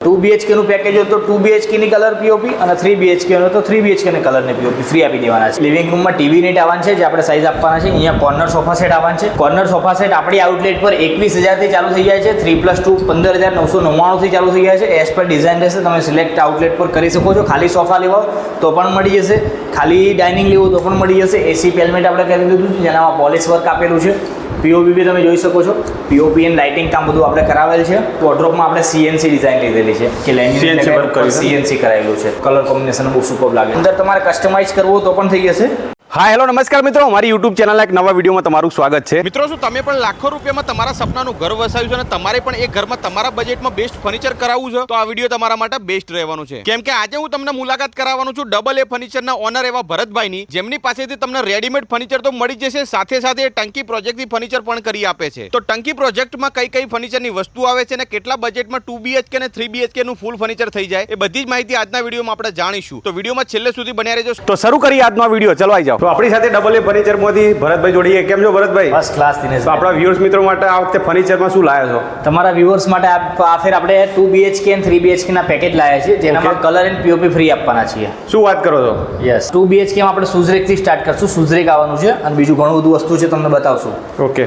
2 BHK નું package હોય તો 2 BHK ની કલર પીઓપી અને 3 BHK હોય તો 3 BHK ની કલર ને પીઓપી ફ્રી આપી દેવાના છે. લિવિંગ રૂમમાં ટીવી નેટ આવવાનું છે જે આપણે સાઈઝ આપવાના છે. અહીંયા કોર્નર સોફા સેટ આવવાનું છે. કોર્નર સોફા સેટ આપણી આઉટલેટ પર 21,000 થી ચાલુ થઈ જાય છે. 3+2 15,999 થી ચાલુ થઈ જાય છે. એસ પર ડિઝાઇન રહેશે, તમે સિલેક્ટ આઉટલેટ પર કરી શકો છો. ખાલી સોફા લેવા તો પણ મળી જશે, ખાલી ડાઇનિંગ લેવું તો પણ મળી જશે. એસી પેલમેન્ટ આપણે કરી દીધું છે જેનામાં પોલિશ વર્ક આપેલું છે. પીઓપી બી તમે જોઈ શકો છો. પીઓપી એન્ડ લાઇટિંગ કામ બધું આપણે કરાવેલ છે. વોર્ડરોબમાં આપણે સીએનસી ડિઝાઇન લીધેલી છે કે લેમિનેટ પર સીએનસી કરાયેલું છે. કલર કોમ્બિનેશન બહુ સુપર લાગે. અંદર તમારે કસ્ટમાઇઝ કરવું તો પણ થઈ જશે. હા હેલો નમસ્કાર મિત્રો, અમારી યુટ્યુબ ચેનલના એક નવા વિડીયોમાં તમારું સ્વાગત છે. મિત્રો શું તમે પણ લાખો રૂપિયામાં તમારા સપનાનું ઘર વસાવ્યું છે અને તમારે પણ એ ઘરમાં તમારા બજેટમાં બેસ્ટ ફર્નિચર કરાવવું છે તો આ વિડીયો તમારા માટે બેસ્ટ રહેવાનું છે. કેમ કે આજે હું તમને મુલાકાત કરાવવાનું છું ડબલ એ ફર્નિચરના ઓનર એવા ભરતભાઈની, જેમની પાસેથી તમને રેડીમેડ ફર્નિચર તો મળી જશે, સાથે સાથે ટંકી પ્રોજેક્ટથી ફર્નિચર પણ કરી આપે છે. તો ટંકી પ્રોજેક્ટમાં કઈ કઈ ફર્નિચરની વસ્તુ આવે છે અને કેટલા બજેટમાં 2 BHK અને 3 BHK નું ફૂલ ફર્નિચર થઈ જાય એ બધી જ માહિતી આજના વિડીયોમાં આપણે જાણીશું. તો વિડીયોમાં છેલ્લે સુધી બન્યા રહેજો. તો શરૂ કરીએ આજનો વિડીયો, ચલો આવી જાઓ. તો આપણી સાથે ડબલ એ ફર્નિચરમાંથી ભરતભાઈ જોડીએ. કેમ છો ભરતભાઈ? First class Dinesh. તો આપણા વ્યુઅર્સ મિત્રો માટે આ વખતે ફર્નિચરમાં શું લાવ્યા છો? તમારા વ્યુઅર્સ માટે આ ફેર આપણે 2 BHK અને 3 BHK ના પેકેજ લાવ્યા છીએ જેનામાં કલર એન્ડ પીઓપી ફ્રી આપવાના છીએ. શું વાત કરો છો? યસ. 2 BHK માં આપણે સુઝરેક થી સ્ટાર્ટ કરશું. સુઝરેક આવવાનું છે અને બીજું ઘણું બધું વસ્તુ છે તમને બતાવશું. ઓકે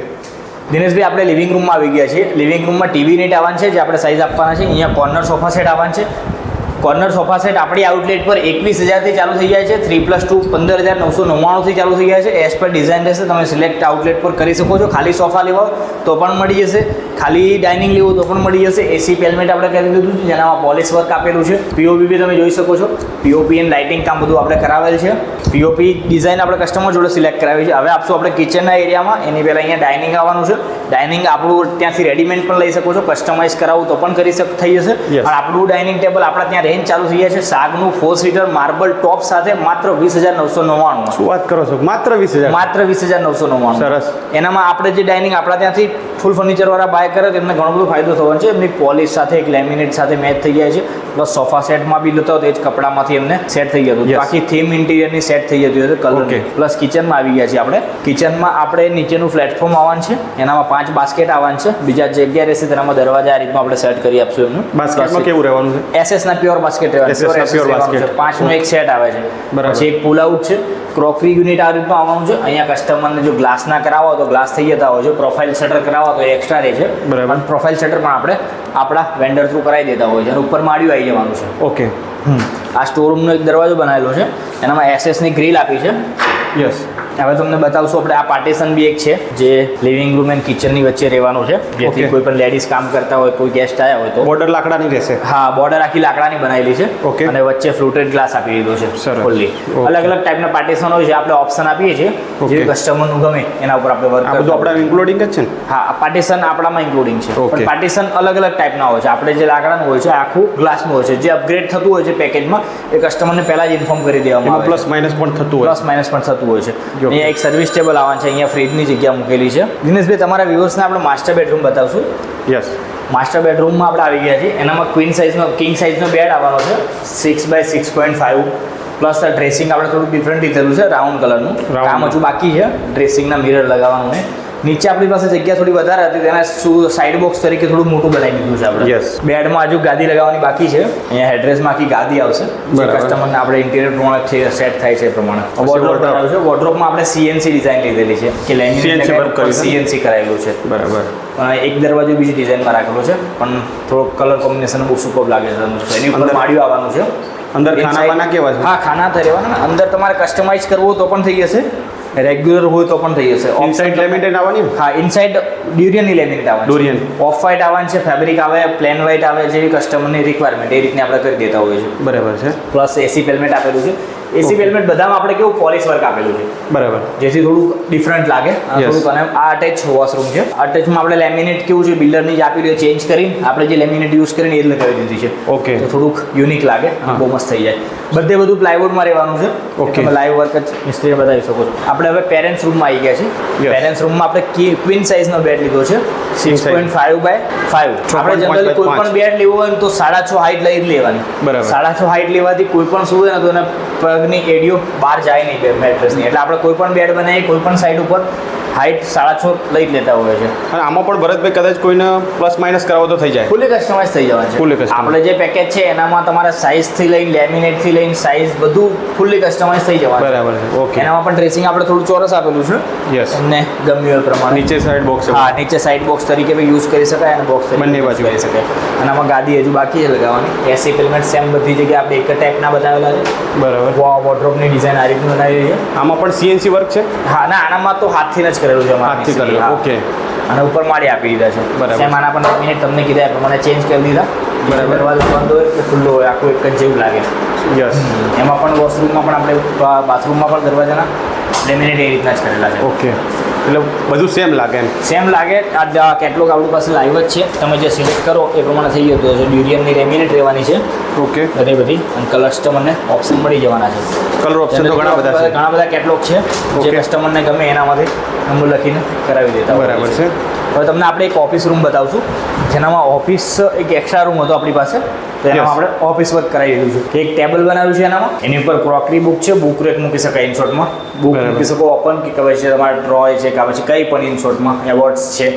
દિનેશભાઈ, આપણે લિવિંગ રૂમમાં આવી ગયા છીએ. લિવિંગ રૂમમાં ટીવી નેટ આવવાનું છે જે આપણે સાઈઝ આપવાના છે. અહીંયા કોર્નર સોફા સેટ આવવાનું છે. કોર્નર સોફા સેટ આપણી આઉટલેટ પર 21,000 થી ચાલુ થઈ જાય છે. 3+2 15,999 થી ચાલુ થઈ જાય છે. એસ પર ડિઝાઇન રહેશે, તમે સિલેક્ટ આઉટલેટ પર કરી શકો છો. ખાલી સોફા લેવા તો પણ મળી જશે, ખાલી ડાઇનિંગ લેવું તો પણ મળી જશે. એસી પેલમેન્ટ આપણે કરી દીધું છે જેનામાં પોલિશ વર્ક આપેલું છે. પીઓપી બી તમે જોઈ શકો છો. પીઓપી એન્ડ લાઇટિંગ કામ બધું આપણે કરાવેલ છે. પીઓપી ડિઝાઇન આપણે કસ્ટમર જોડે સિલેક્ટ કરાવી છે. હવે આપશું આપણે કિચનના એરિયામાં. એની પહેલાં અહીંયા ડાઇનિંગ આવવાનું છે. ડાઇનિંગ આપણું ત્યાંથી રેડીમેડ પણ લઈ શકો છો, કસ્ટમાઇઝ કરાવવું તો પણ થઈ જશે. અને આપણું ડાઇનિંગ ટેબલ આપણા ત્યાં રેન્જ ચાલુ થઈ જાય છે સાગનું 4 સીટર માર્બલ ટોપ સાથે માત્ર 20,999. શું વાત કરો છો? માત્ર 20,000? માત્ર 20,999. સરસ. એનામાં આપણે જે ડાઇનિંગ આપણા ત્યાંથી ફૂલ ફર્નિચર વાળા બાય કરે તો એમને ઘણો બધો ફાયદો થવાનો છે. એમની પોલિશ સાથે એક લેમિનેટ સાથે મેચ થઈ જાય છે. પ્લસ સોફા સેટમાં બી લેતા હોય તો એ જ કપડામાંથી એમને સેટ થઈ જતું. બાકી થીમ ઇન્ટિરિયરની સેટ થઈ જતી હોય કલર. પ્લસ કિચનમાં આવી ગયા છે આપણે. કિચનમાં આપણે નીચેનું પ્લેટફોર્મ આવવાનું છે. એનામાં 5 બાસ્કેટ આવવાનું છે. બીજા જગ્યા રહેશે તેનામાં દરવાજા આ રીતમાં આપણે સેટ કરી આપશું એમનું. બાસ્કેટમાં કેવું રહેવાનું છે? SS ના પ્યોર બાસ્કેટ રહેવાનું. 5 નો એક સેટ આવે છે. પછી એક પુલ આઉટ છે. ક્રોકરી યુનિટ આ રીતનું આવવાનું છે. અહીંયા કસ્ટમરને જો ગ્લાસ ના કરાવો તો ગ્લાસ થઈ જતા હોય છે. પ્રોફાઇલ શટર કરાવો તો એક્સ્ટ્રા રહે છે. બરાબર. પ્રોફાઇલ શટર પણ આપણે આપણા વેન્ડર થ્રુ કરાવી દેતા હોય છે અને ઉપર માળિયું આવી જવાનું છે. ઓકે. આ સ્ટોરરૂમનો એક દરવાજો બનાવેલો છે. એનામાં SS ની ગ્રીલ આપી છે. યસ. હવે તમને બતાવશું આપણે આ પાર્ટીશન બી એક છે જે લિવિંગ રૂમ એન્ડ કિચનની વચ્ચે રહેવાનું છે, જેથી કોઈ પણ લેડીઝ કામ કરતા હોય, કોઈ ગેસ્ટ આવ્યા હોય તો. બોર્ડર લાકડાની રહેશે? હા, બોર્ડર આખી લાકડાની બનાવેલી છે. ઓકે. અને વચ્ચે ફ્લુટેડ ગ્લાસ આપી દીધો છે. સરસ. ફુલ્લી અલગ અલગ ટાઈપના પાર્ટીશન હોય છે. આપણે ઓપ્શન આપીએ છીએ જે કસ્ટમરનું ગમે એના ઉપર આપણે વર્ક બધું આપણે ઇન્ક્લુડિંગ જ છે ને? હા, પાર્ટીશન આપણામાં ઇન્ક્લુડિંગ છે. ઓકે. પણ પાર્ટીશન અલગ અલગ ટાઈપના હોય છે. આપણે જે લાકડાનું હોય છે આખું ગ્લાસનું હોય છે. જે અપગ્રેડ થતું હોય છે પેકેજમાં એ કસ્ટમરને પહેલા જ ઇન્ફોર્મ કરી દેવામાં આવે છે. પ્લસ માઇનસ પણ થતું હોય? પ્લસ માઇનસ પણ થતું હોય છે. અહીંયા એક સર્વિસ ટેબલ આવવાનું છે. અહીંયા ફ્રીજની જગ્યા મૂકેલી છે. દિનેશભાઈ, તમારા વ્યુઅર્સને આપણે માસ્ટર બેડરૂમ બતાવશું. યસ. માસ્ટર બેડરૂમમાં આપણે આવી ગયા છીએ. એનામાં કિંગ સાઇઝનો બેડ આવવાનો છે 6x6.5. પ્લસ ડ્રેસિંગ આપણે થોડું ડિફરન્ટ લીધેલું છે, રાઉન્ડ કલરનું. કામ હજુ બાકી છે ડ્રેસિંગના મિરર લગાવવાનું ને. નીચે આપણી પાસે જગ્યા થોડી વધારે હતી તેના સાઈડ બોક્સ તરીકે થોડું મોટું બનાવી દીધું છે આપણે. યસ. બેડમાં હજુ ગાદી લગાવવાની બાકી છે. અહીંયા હેડરેસમાં આખી ગાદી આવશે. કસ્ટમરને આપણે ઇન્ટિરિયર પ્રમાણે સેટ થાય છે એ પ્રમાણે. વોર્ડરોબ બનાવ્યું છે. વોર્ડરોબમાં આપણે CNC ડિઝાઇન લીધેલી છે કે લેમિનેટ CNC કરાયેલું છે. બરાબર. એક દરવાજો બીજી ડિઝાઇનમાં રાખેલો છે પણ થોડો કલર કોમ્બિનેશન બહુ સુપર લાગે છે. એની ઉપર માળિયું આવવાનું છે. અંદર ખાના કેવા છે? હા, ખાના તો રહેવાના. અંદર તમારે કસ્ટમાઇઝ કરવું તો પણ થઈ જશે, રેગ્યુલર હોય તો પણ થઈ જશે. ઇનસાઇડ લેમિનેટ આવવાની? હા, ઇનસાઇડ ડ્યુરિયનની લેમિનેટ આવવાની. ડ્યુરિયન ઓફ વ્હાઇટ આવવાનું છે. ફેબ્રિક આવે, પ્લેન વ્હાઇટ આવે, જેવી કસ્ટમરની રિક્વાયરમેન્ટ એ રીતની આપણે કરી દેતા હોઈએ છીએ. બરાબર છે. પ્લસ એસી પેલમેન્ટ આપેલું છે. એસી પેલમેન્ટ બધામાં આપણે કેવું પોલિશ વર્ક આપેલું છે. બરાબર. જેથી થોડું ડિફરન્ટ લાગે. થોડુંક અને આ અટેચ વોશરૂમ છે. અટેચમાં આપણે લેમિનેટ કેવું છે બિલ્ડરની જ આપેલું ચેન્જ કરીને આપણે જે લેમિનેટ યુઝ કરીને એ જ લગાવી દીધી છે. ઓકે. તો થોડુંક યુનિક લાગે, બહુ મસ્ત થઈ જાય. બધું પ્લાયવુડમાં રહેવાનું છે. ઓકે. તમે લાઈવ વર્ક જ મિસ્ત્રીને બતાવી શકો છો. આપણે હવે પેરેન્ટ્સ રૂમમાં આવી ગયા છે. પેરેન્ટ્સ રૂમમાં આપણે ક્વીન સાઇઝનો બેડ લીધો છે 6.5x5. આપણે જનરલી કોઈ પણ બેડ લેવું હોય તો 6.5 હાઈટ લઈ લેવાની. બરાબર. 6.5 હાઈટ લેવાથી કોઈ પણ શું હોય ને તો એના પગની એડિયો બહાર જાય નહીં મેટ્રેસની. એટલે આપણે કોઈ પણ બેડ બનાવીએ કોઈ પણ સાઈડ ઉપર હાઇટ 6.5 લઈ જ લેતા હોય છે. અને આમાં પણ ભરતભાઈ કદાચ કોઈને પ્લસ માઇનસ કરાવો તો થઈ જાય. ફૂલી કસ્ટમાઇઝ થઈ જવાનું Fully છે. customized. આપણે જે પેકેજ છે એનામાં તમારે સાઇઝથી લઈને લેમિનેટથી લઈને સાઇઝ બધું ફૂલી કસ્ટમાઇઝ થઈ જવાનું. બરાબર છે. ઓકે. એનામાં પણ ડ્રેસિંગ આપણે થોડું ચોરસ આપેલું છે. યસ. એમને ગમ્યું એ પ્રમાણે. નીચે સાઈડ બોક્સ હા, નીચે સાઇડ બોક્સ તરીકે બી યુઝ કરી શકાય અને બોક્સ તરીકે બંને use બાજુ. કરી શકાય. અને આમાં ગાદી હજુ બાકી છે લગાવવાની. એસી પેમેન્ટ સેમ બધી જગ્યાએ આપણે એક જ ટાઈપના બનાવેલા છે. બરાબર. વોર્ડરોબની ડિઝાઇન આ રીતની બનાવી છે. આમાં પણ સીએનસી વર્ક છે. હા, ના આનામાં તો હાથથી જ કરેલું છે અમારે. હાથથી કરેલું. હા. ઓકે. અને ઉપર માળી આપી દીધા છે. બરાબર. સેમ આના પણ મિનિટ તમને કીધા એ પ્રમાણે ચેન્જ કરી દીધા. બરાબર. દરવાજો બંધ હોય કે ખુલ્લો હોય આખું એક જ જેવું લાગે. યસ. એમાં પણ વોશરૂમમાં પણ આપણે બાથરૂમમાં પણ દરવાજાના લેમિનેટ એ રીતના જ કરેલા છે. ઓકે. એટલે બધું સેમ લાગે એમ. સેમ લાગે. આ કેટલોગ આપણી પાસે લાઈવ જ છે. તમે જે સિલેક્ટ કરો એ પ્રમાણે થઈ જતું હશે. ડ્યુરિયનની લેમિનેટ રહેવાની છે ઓકે. બધી અને કસ્ટમરને ઓપ્શન મળી જવાના છે. કલર ઓપ્શન તો ઘણા બધા છે. ઘણા બધા કેટલોગ છે જે Okay. કસ્ટમરને ગમે એનામાંથી નંબર લખીને કરાવી દેતા હોય બરાબર છે. હવે તમને આપણે એક ઓફિસ રૂમ બતાવશું જેનામાં ઓફિસ એક એક્સ્ટ્રા રૂમ હતો આપણી પાસે. તો એનામાં Yes. આપણે ઓફિસ વર્ક કરાવી દીધું છે. એક ટેબલ બનાવ્યું છે એનામાં. એની ઉપર ક્રોકરી બુક છે. બુક રેક મૂકી શકાય ઇન શોર્ટમાં. બુક બરાબર. મૂકી શકો ઓપન કે પછી તમારા ડ્રોય છે કે પછી કંઈ પણ ઇન શોર્ટમાં એવોર્ડ્સ છે.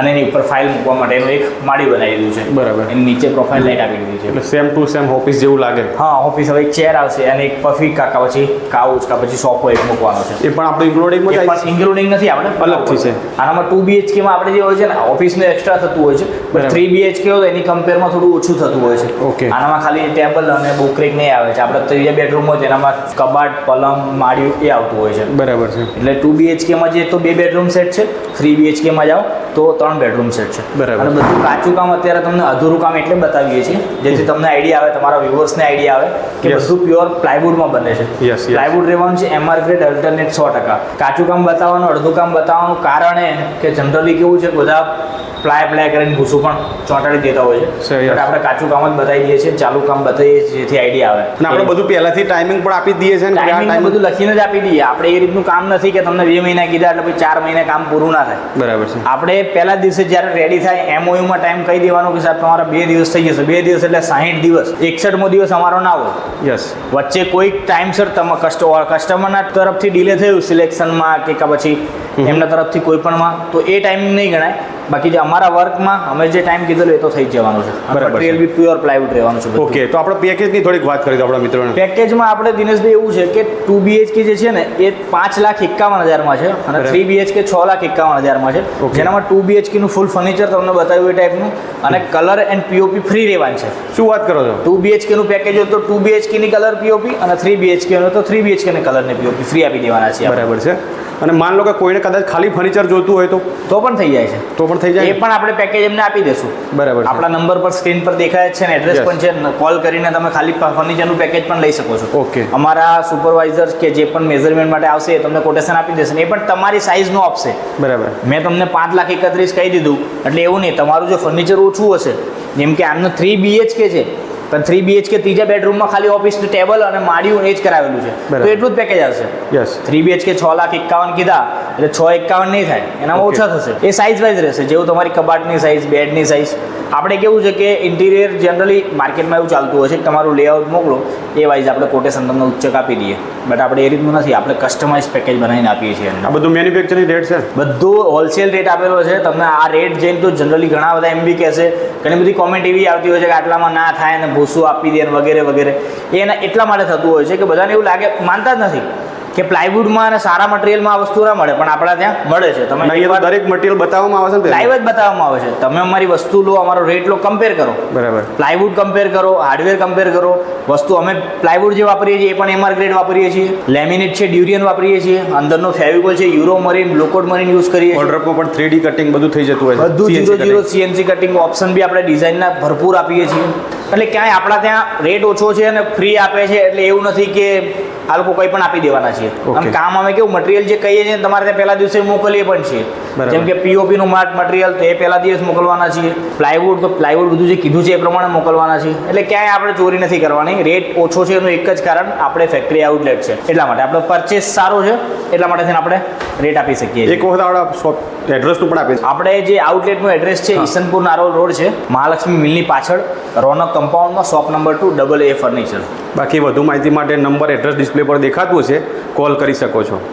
અને એની ઉપર ફાઇલ મૂકવા માટેનું એક માળી બનાવી દીધું છે. બરાબર. એની નીચે પ્રોફાઇલ લાઇટ આપી દીધી છે. એટલે સેમ ટુ સેમ ઓફિસ જેવું લાગે. હા, ઓફિસ હવે એક ચેર આવશે અને એક પફી કાકા પછી કાઉચ કા પછી સોફો એક મૂકવાનો છે. એ પણ આપણે ઇન્ક્લુડિંગમાં એ થાય પણ ઇન્ક્લુડિંગ નથી આપણે અલગથી છે. આનામાં 2 BHK માં આપણે જે હોય છે ને ઓફિસનું એક્સ્ટ્રા થતું હોય છે. બરાબર. પણ 3 BHK હોય તો એની કમ્પેરમાં થોડું ઓછું થતું હોય છે. Okay. આનામાં ખાલી ટેબલ અને બુકરેક નહીં આવે છે. આપણે ત્રીજા બેડરૂમ હોય તેનામાં કબાટ પલંગ માળિયું એ આવતું હોય છે. બરાબર છે. એટલે 2 BHK માં જે તો 2 બેડરૂમ સેટ છે. 3 BHK માં જાઓ તો 3 બેડરૂમ સેટ છે. બરાબર. અને બધું કાચું કામ અત્યારે તમને અધૂરું કામ એટલે બતાવીએ છીએ જેથી તમને આઈડિયા આવે તમારા વ્યુઅર્સને આઈડિયા આવે કે Yes. બધું પ્યોર પ્લાયવુડમાં બને છે. Yes, yes. પ્લાયવુડ રહેવાનું છે એમઆર ગ્રેડ અલ્ટરનેટ 100%. કાચું કામ બતાવવાનું અડધું કામ બતાવવાનું કારણ એ કે જનરલી કેવું છે કે બધા પ્લાય કરીને ભૂસું પણ ચોંટાડી દેતા હોય છે. Sir, yes. But આપણે કાચું કામ જ બતાવી દઈએ છીએ ચાલુ કામ બતાવીએ છીએ જેથી આઈડિયા આવે. અને આપણે બધું પહેલાથી ટાઈમિંગ પણ આપી જ દઈએ છે ને કે આ ટાઈમિંગ ટાઈમ. બધું લખીને જ આપી દઈએ. આપણે એ રીતનું કામ નથી કે તમને 2 મહિના કીધા એટલે પછી 4 મહિને કામ પૂરું ના થાય. બરાબર છે. આપણે પહેલા દિવસે જ્યારે રેડી થાય MOU માં ટાઈમ કહી દેવાનો કે સાહેબ તમારા 2 દિવસ થઈ જશે. 2 દિવસ એટલે 60 દિવસ. 61મો દિવસ અમારો ના હોય. યસ. વચ્ચે કોઈક ટાઈમસર કસ્ટમરના તરફથી ડિલે થયું સિલેક્શનમાં કે પછી એમના તરફથી કોઈ પણમાં તો એ ટાઈમિંગ નહીં ગણાય. બાકી જે અમારા વર્કમાં અમે જે ટાઈમ કીધેલો એ તો થઈ જ જવાનું છે. બરાબર છે. મટીરિયલ બી પ્યોર પ્લાયવુડ રહેવાનું છે બધું. ઓકે. તો આપણે પેકેજની થોડીક વાત કરી દો આપણા મિત્રોને. પેકેજમાં આપણે દિનેશભાઈ એવું છે કે 2 BHK જે છે ને એ 5,51,000 છે અને બરાબર. 3 BHK 6,51,000 છે. Okay. જેનામાં 2 BHK નું ફૂલ ફર્નિચર તમને બતાવ્યું એ ટાઈપનું અને કલર એન્ડ POP ફ્રી રહેવાનું છે. શું વાત કરો છો? 2 BHK નું પેકેજ હોય તો 2 BHK ની કલર POP અને 3 BHK નું તો 3 BHK ની કલર ને POP ફ્રી આપી દેવાના છે આપણે. બરાબર છે. અને માન લો કે કોઈને કદાચ ખાલી ફર્નિચર જોતું હોય તો પણ થઈ જાય છે. તો પણ થઈ એ જાય. પણ આપણે પેકેજ એમને આપી દેશું. બરાબર છે. આપણા નંબર પર સ્ક્રીન પર દેખાય જ છે ને એડ્રેસ Yes. પણ છે. કોલ કરીને તમે ખાલી ફર્નિચરનું પેકેજ પણ લઈ શકો છો. Okay. અમારા સુપરવાઇઝર કે જે પણ મેઝરમેન્ટ માટે આવશે એ તમને કોટેશન આપી દેશે ને એ પણ તમારી સાઇઝનું આપશે. બરાબર. મેં તમને 5,31,000 કહી દીધું એટલે એવું નહીં તમારું જો ફર્નિચર ઓછું હશે જેમ કે આમનું 3 BHK છે પણ 3 BHK ત્રીજા બેડરૂમમાં ખાલી ઓફિસ ટેબલ અને માળિયું એ જ કરાવેલું છે બરાબર. તો એટલું જ પેકેજ આવશે. યસ. 3 BHK 6,51,000 કીધા એટલે 6,51,000 નહીં થાય એનામાં Okay. ઓછા થશે. એ સાઇઝ વાઇઝ રહેશે જેવું તમારી કબાટની સાઇઝ બેડની સાઇઝ. આપણે કેવું છે કે ઇન્ટિરિયર જનરલી માર્કેટમાં એવું ચાલતું હોય છે કે તમારું લેઆઉટ મોકલો એ વાઇઝ આપણે કોટેશન તમને ઉચ્ચક આપી દઈએ. બટ આપણે એ રીતનું નથી. આપણે કસ્ટમાઇઝ પેકેજ બનાવીને આપીએ છીએ આ બધું મેન્યુફેક્ચરિંગ રેટ છે. બધું હોલસેલ રેટ આપેલો છે તમને. આ રેટ જઈને તો જનરલી ઘણા બધા MB કહેશે. ઘણી બધી કોમેન્ટ એવી આવતી હોય છે કે આટલામાં ના થાય અને ભૂસું આપી દે વગેરે વગેરે. એ એના એટલા માટે થતું હોય છે કે બધાને એવું લાગે માનતા જ નથી કે પ્લાયવુડમાં અને સારા મટીરિયલમાં આ વસ્તુ ના મળે પણ આપણા ત્યાં મળે છે. તમે અને અહીંયા તો દરેક મટીરિયલ બતાવવામાં આવે છે ને. લાઈવ જ બતાવવામાં આવે છે. તમે અમારી વસ્તુ લો અમારો રેટ લો કમ્પેર કરો. બરાબર. પ્લાયવુડ કમ્પેર કરો હાર્ડવેર કમ્પેર કરો. વસ્તુ અમે પ્લાયવુડ જે વાપરીએ છીએ એ પણ MR ગ્રેડ વાપરીએ છીએ. લેમિનેટ છે ડ્યુરિયન વાપરીએ છીએ. અંદરનો ફેવિકોલ છે યુરો મરીન બ્લોકોડ મરીન યુઝ કરીએ છીએ. ઓર્ડરમાં પણ 3D કટિંગ બધું થઈ જતું હોય છે. બધું 0 CNC કટિંગ ઓપ્શન બી આપણે ડિઝાઇનના ભરપૂર આપીએ છીએ. એટલે ક્યાંય આપણા ત્યાં રેટ ઓછો છે અને ફ્રી આપે છે એટલે એવું નથી કે આ લોકો કંઈ પણ આપી દેવાના છીએ. Okay. આમ કામ અમે કેવું મટીરિયલ જે કહીએ છીએ તમારે ત્યાં પહેલા દિવસે મોકલીએ પણ છીએ. બરાબર. જેમ કે POP નું મટીરિયલ તો એ પહેલા દિવસ મોકલવાના છીએ. પ્લાયવુડ તો પ્લાયવુડ બધું જે કીધું છે એ પ્રમાણે મોકલવાના છીએ. એટલે ક્યાંય આપણે ચોરી નથી કરવાની. રેટ ઓછો છે એનું એક જ કારણ આપણે ફેક્ટરી આઉટલેટ છે એટલા માટે આપણો પરચેસ સારો છે એટલા માટે થઈને આપણે રેટ આપી શકીએ છીએ. એક વખત આપણા શોપ એડ્રેસનું પણ આપે છે. આપણે જે આઉટલેટનું એડ્રેસ છે ઈસનપુર નારોલ રોડ છે મહાલક્ષ્મી મિલની પાછળ રોનક કમ્પાઉન્ડમાં શોપ નંબર 2 AA ફર્નિચર. બાકી વધુ માહિતી માટે નંબર એડ્રેસ ડિસ્પ્લે પર દેખાતું હશે. કોલ કરી શકો છો.